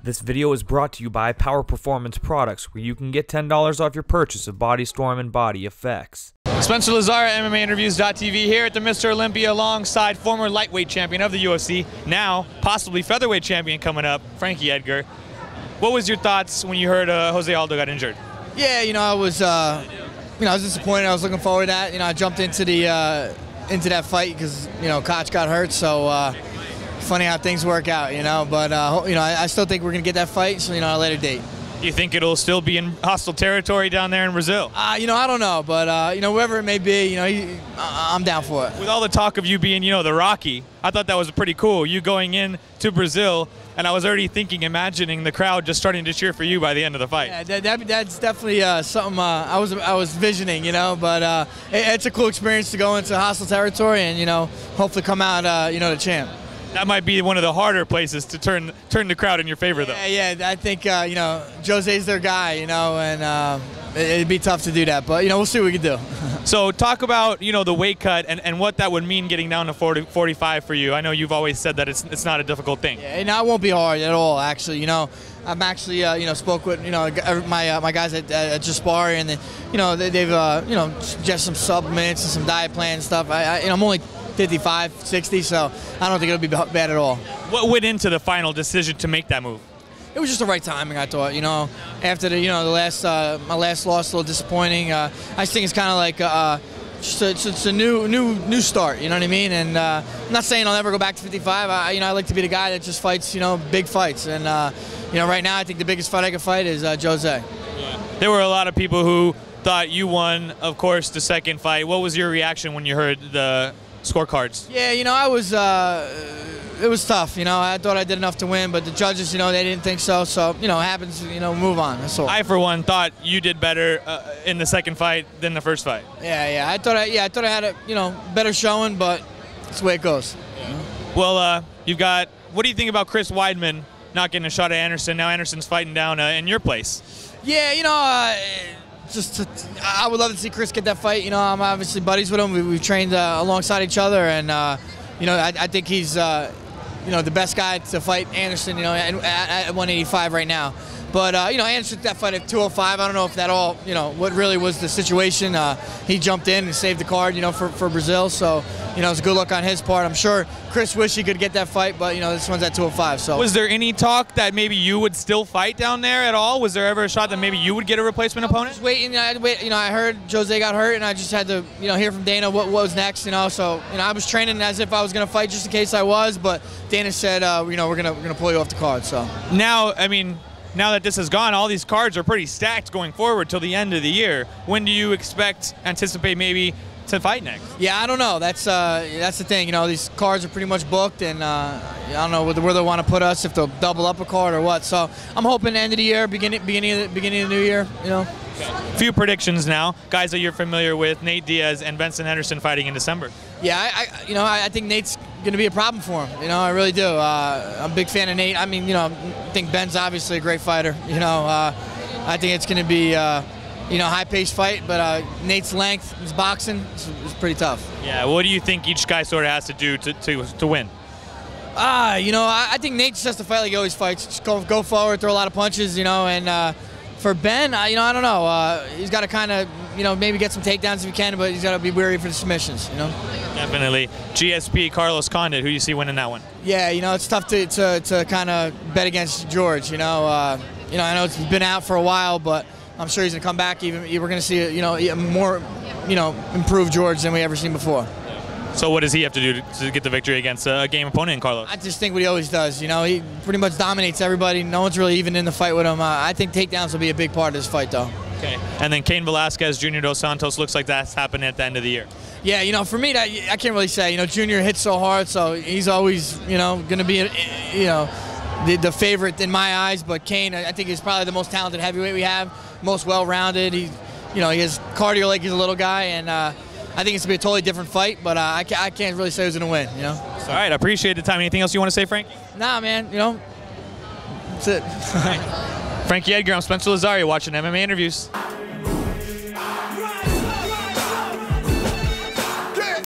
This video is brought to you by Power Performance Products, where you can get $10 off your purchase of Body Storm and Body Effects. Spencer Lazar at MMAinterviews.tv here at the Mr. Olympia alongside former lightweight champion of the UFC, now possibly featherweight champion coming up, Frankie Edgar. What was your thoughts when you heard Jose Aldo got injured? Yeah, I was disappointed. I was looking forward to that. I jumped into that fight because Koch got hurt. So funny how things work out, But I still think we're gonna get that fight. So at a later date. Do you think it'll still be in hostile territory down there in Brazil? I don't know, but whoever it may be, I'm down for it. With all the talk of you being, the Rocky, I thought that was pretty cool. You going in to Brazil, and I was already imagining the crowd just starting to cheer for you by the end of the fight. Yeah, that's definitely something I was visioning, But it's a cool experience to go into hostile territory and hopefully come out, the champ. That might be one of the harder places to turn the crowd in your favor, though. Yeah, I think Jose's their guy, and it'd be tough to do that, but we'll see what we can do. So talk about the weight cut and what that would mean getting down to 45 for you. I know you've always said that it's not a difficult thing. Yeah, it won't be hard at all. Actually, I'm actually spoke with my guys at Jaspari, and they've suggested some supplements and some diet plan and stuff. I'm only 55, 60, so I don't think it'll be bad at all. What went into the final decision to make that move? It was just the right timing, I thought. After the my last loss, a little disappointing. I just think it's kind of like it's a new start. You know what I mean? And I'm not saying I'll never go back to 55. I like to be the guy that just fights big fights. And right now I think the biggest fight I can fight is Jose. Yeah. There were a lot of people who thought you won, of course, the second fight. What was your reaction when you heard the scorecards? Yeah, it was tough. I thought I did enough to win, but the judges, they didn't think so. So, it happens. Move on. That's all. I, for one, thought you did better in the second fight than the first fight. Yeah. I thought I had a better showing, but that's the way it goes. Yeah. Well, you've got. What do you think about Chris Weidman not getting a shot at Anderson? Now Anderson's fighting down in your place. Yeah, I would love to see Chris get that fight. I'm obviously buddies with him. We've trained alongside each other, and I think he's the best guy to fight Anderson. At 185 right now. But Anderson that fight at 205. I don't know if that all what really was the situation. He jumped in and saved the card for Brazil. So it was a good look on his part. I'm sure Chris wished he could get that fight, but this one's at 205. So was there any talk that maybe you would still fight down there at all? Was there ever a shot that maybe you would get a replacement opponent? Just waiting. I heard Jose got hurt, and I just had to hear from Dana what was next. So I was training as if I was going to fight just in case I was, but Dana said we're gonna pull you off the card. So now, now that this has gone, all these cards are pretty stacked going forward till the end of the year. When do you anticipate maybe to fight next? Yeah, I don't know. That's the thing. These cards are pretty much booked, and I don't know where they want to put us, if they'll double up a card or what. So I'm hoping end of the year, beginning of the new year. A few predictions now. Guys that you're familiar with: Nate Diaz and Benson Henderson fighting in December. Yeah, I think Nate's going to be a problem for him. I really do. I'm a big fan of Nate. I think Ben's obviously a great fighter. I think it's going to be high-paced fight, but Nate's length, his boxing, is pretty tough. Yeah. What do you think each guy sort of has to do to win? I think Nate just has to fight like he always fights. Just go forward, throw a lot of punches, and for Ben, I don't know. He's got to kind of, maybe get some takedowns if he can, but he's got to be wary for the submissions, Definitely. GSP, Carlos Condit, who do you see winning that one? Yeah, it's tough to kind of bet against George, I know it's been out for a while, but I'm sure he's going to come back. We're going to see a more, improved George than we ever seen before. So what does he have to do to get the victory against a game opponent in Carlos? I just think what he always does. He pretty much dominates everybody. No one's really even in the fight with him. I think takedowns will be a big part of this fight, though. Okay. And then Cain Velasquez, Junior Dos Santos, looks like that's happening at the end of the year. Yeah, for me, I can't really say. Junior hits so hard, so he's always, going to be, the favorite in my eyes. But Cain, I think, is probably the most talented heavyweight we have, most well-rounded. He has cardio like he's a little guy, and I think it's going to be a totally different fight, but I can't really say who's going to win, All right, I appreciate the time. Anything else you want to say, Frank? Nah, man, that's it. Frankie Edgar, I'm Spencer Lazar. You're watching MMA Interviews.